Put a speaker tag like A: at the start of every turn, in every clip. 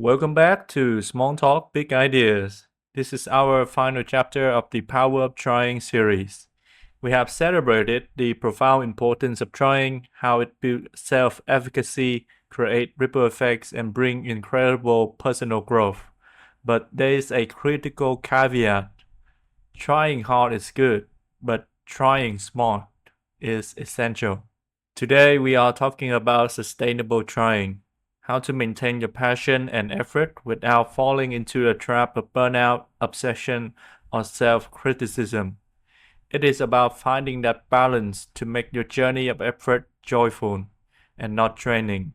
A: Welcome back to Small Talk, Big Ideas. This is our final chapter of the Power of Trying series. We have celebrated the profound importance of trying, how it builds self efficacy, create ripple effects, and bring incredible personal growth. But there is a critical caveat. Trying hard is good, but trying smart is essential. Today, we are talking about sustainable trying, how to maintain your passion and effort without falling into the trap of burnout, obsession, or self criticism. It is about finding that balance to make your journey of effort joyful and not draining.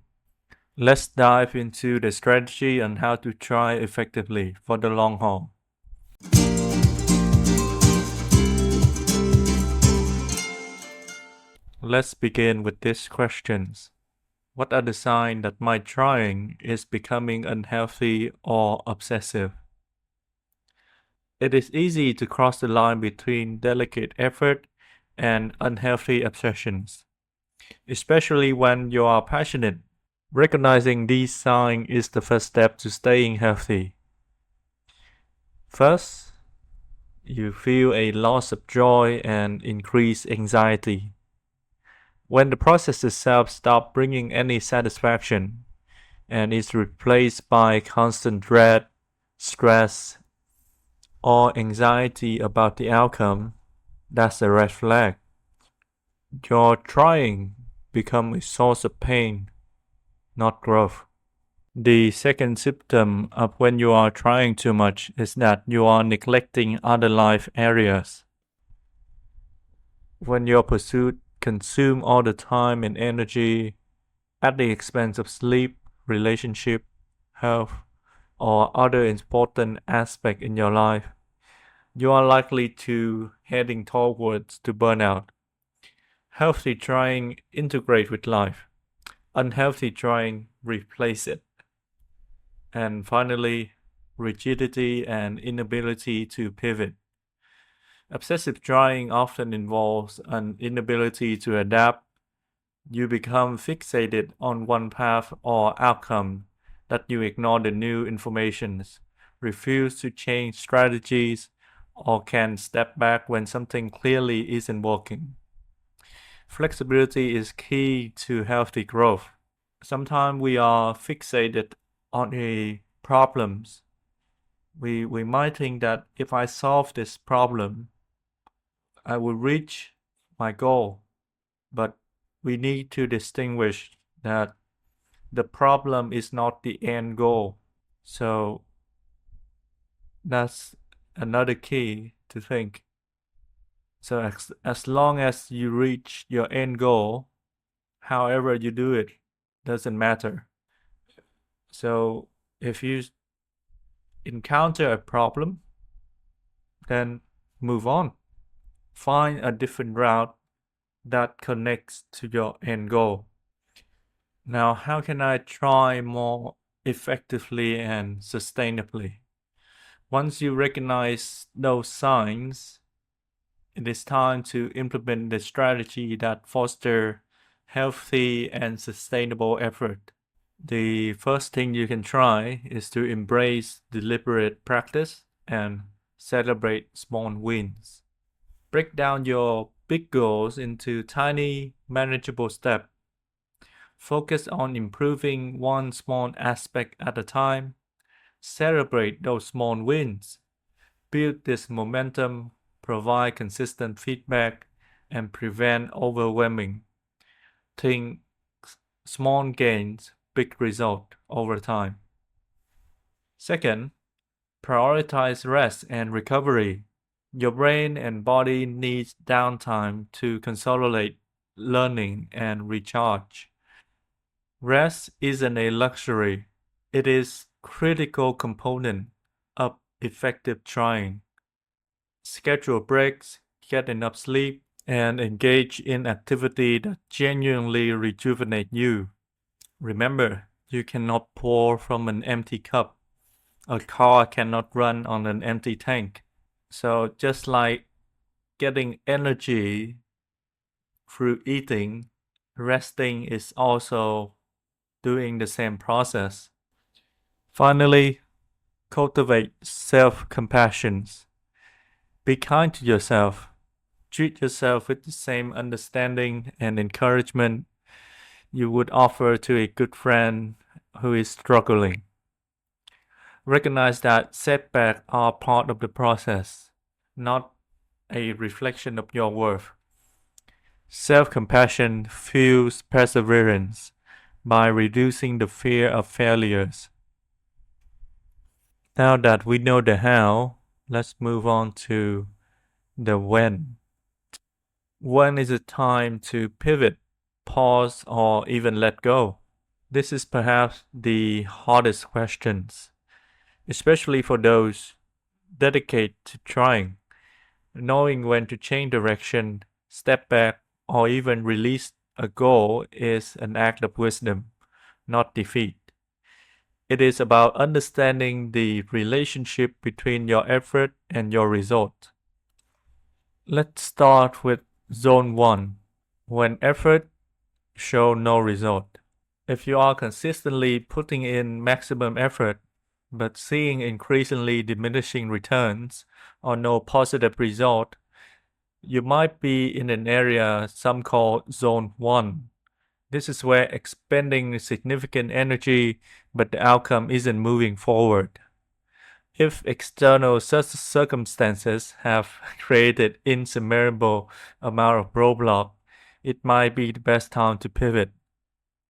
A: Let's dive into the strategy on how to try effectively for the long haul. Let's begin with these questions. What are the signs that my trying is becoming unhealthy or obsessive? It is easy to cross the line between delicate effort and unhealthy obsessions, especially when you are passionate. Recognizing these signs is the first step to staying healthy. First, you feel a loss of joy and increased anxiety. When the process itself stops bringing any satisfaction and is replaced by constant dread, stress, or anxiety about the outcome, that's a red flag. Your trying becomes a source of pain, not growth. The second symptom of when you are trying too much is that you are neglecting other life areas. When your pursuit consumes all the time and energy at the expense of sleep, relationship, health, or other important aspect in your life, you are likely to heading towards to burnout. Healthy trying integrate with life. Unhealthy trying replace it. And finally, rigidity and inability to pivot. Obsessive trying often involves an inability to adapt. You become fixated on one path or outcome that you ignore the new informations, refuse to change strategies, or can step back when something clearly isn't working. Flexibility is key to healthy growth. Sometimes we are fixated on a problems. We might think that if I solve this problem, I will reach my goal. But we need to distinguish that the problem is not the end goal. So that's another key to think. So as long as you reach your end goal, however you do it, doesn't matter. So if you encounter a problem, then move on. Find a different route that connects to your end goal. Now, how can I try more effectively and sustainably? Once you recognize those signs, it is time to implement the strategy that foster healthy and sustainable effort. The first thing you can try is to embrace deliberate practice and celebrate small wins. Break down your big goals into tiny, manageable steps. Focus on improving one small aspect at a time. Celebrate those small wins. Build this momentum, provide consistent feedback, and prevent overwhelming. Think small gains, big result over time. Second, prioritize rest and recovery. Your brain and body needs downtime to consolidate learning and recharge. Rest isn't a luxury. It is critical component of effective trying. Schedule breaks, get enough sleep, and engage in activity that genuinely rejuvenate you. Remember, you cannot pour from an empty cup. A car cannot run on an empty tank. So just like getting energy through eating, resting is also doing the same process. Finally, cultivate self-compassion. Be kind to yourself. Treat yourself with the same understanding and encouragement you would offer to a good friend who is struggling. Recognize that setbacks are part of the process, not a reflection of your worth. Self-compassion fuels perseverance by reducing the fear of failures. Now that we know the how, let's move on to the when. When is it time to pivot, pause, or even let go? This is perhaps the hardest questions, especially for those dedicated to trying. Knowing when to change direction, step back, or even release a goal is an act of wisdom, not defeat. It is about understanding the relationship between your effort and your result. Let's start with zone 1, when effort show no result. If you are consistently putting in maximum effort but seeing increasingly diminishing returns or no positive result, you might be in an area some call zone 1. This is where expending significant energy but the outcome isn't moving forward. If external circumstances have created insurmountable amount of roadblock, it might be the best time to pivot.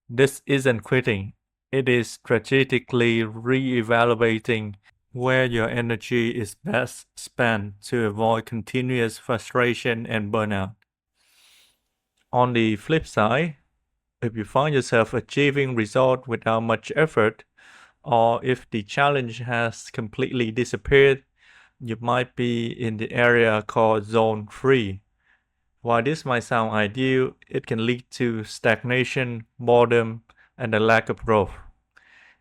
A: This isn't quitting. It is strategically re-evaluating where your energy is best spent to avoid continuous frustration and burnout. On the flip side, if you find yourself achieving results without much effort, or if the challenge has completely disappeared, you might be in the area called zone 3. While this might sound ideal, it can lead to stagnation, boredom, and a lack of growth.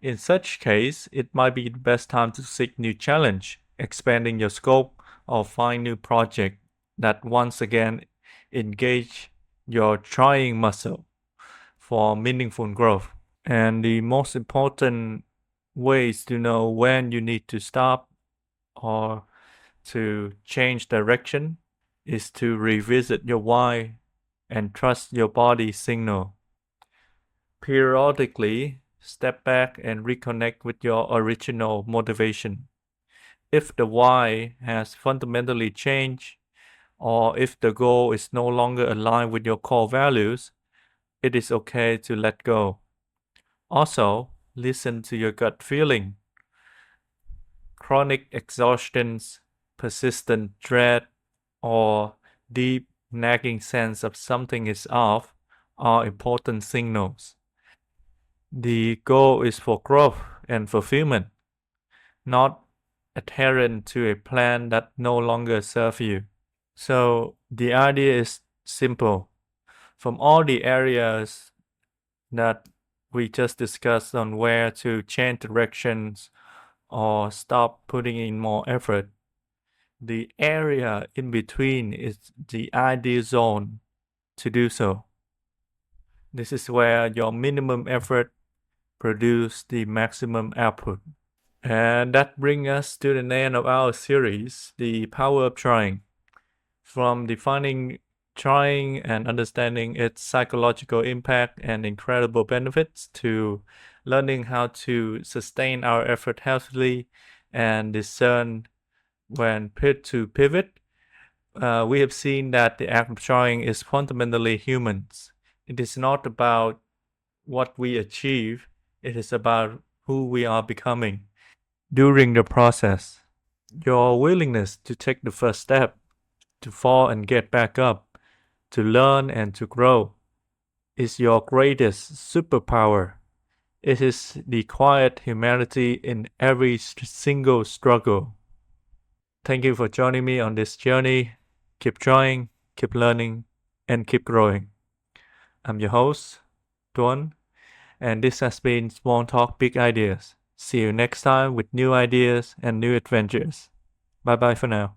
A: In such case, it might be the best time to seek new challenge, expanding your scope, or find new project that once again engage your trying muscle for meaningful growth. And the most important ways to know when you need to stop or to change direction is to revisit your why and trust your body's signal. Periodically, step back and reconnect with your original motivation. If the why has fundamentally changed, or if the goal is no longer aligned with your core values, it is okay to let go. Also, listen to your gut feeling. Chronic exhaustion, persistent dread, or deep nagging sense of something is off are important signals. The goal is for growth and fulfillment, not adherent to a plan that no longer serves you. So the idea is simple. From all the areas that we just discussed on where to change directions or stop putting in more effort, the area in between is the ideal zone to do so. This is where your minimum effort produces the maximum output. And that brings us to the end of our series, The Power of Trying. From defining trying and understanding its psychological impact and incredible benefits to learning how to sustain our effort healthily and discern when to pivot, we have seen that the act of trying is fundamentally human. It is not about what we achieve, it is about who we are becoming during the process. Your willingness to take the first step, to fall and get back up, to learn and to grow, is your greatest superpower. It is the quiet humanity in every single struggle. Thank you for joining me on this journey. Keep trying, keep learning, and keep growing. I'm your host, Tuan, and this has been Small Talk Big Ideas. See you next time with new ideas and new adventures. Bye bye for now.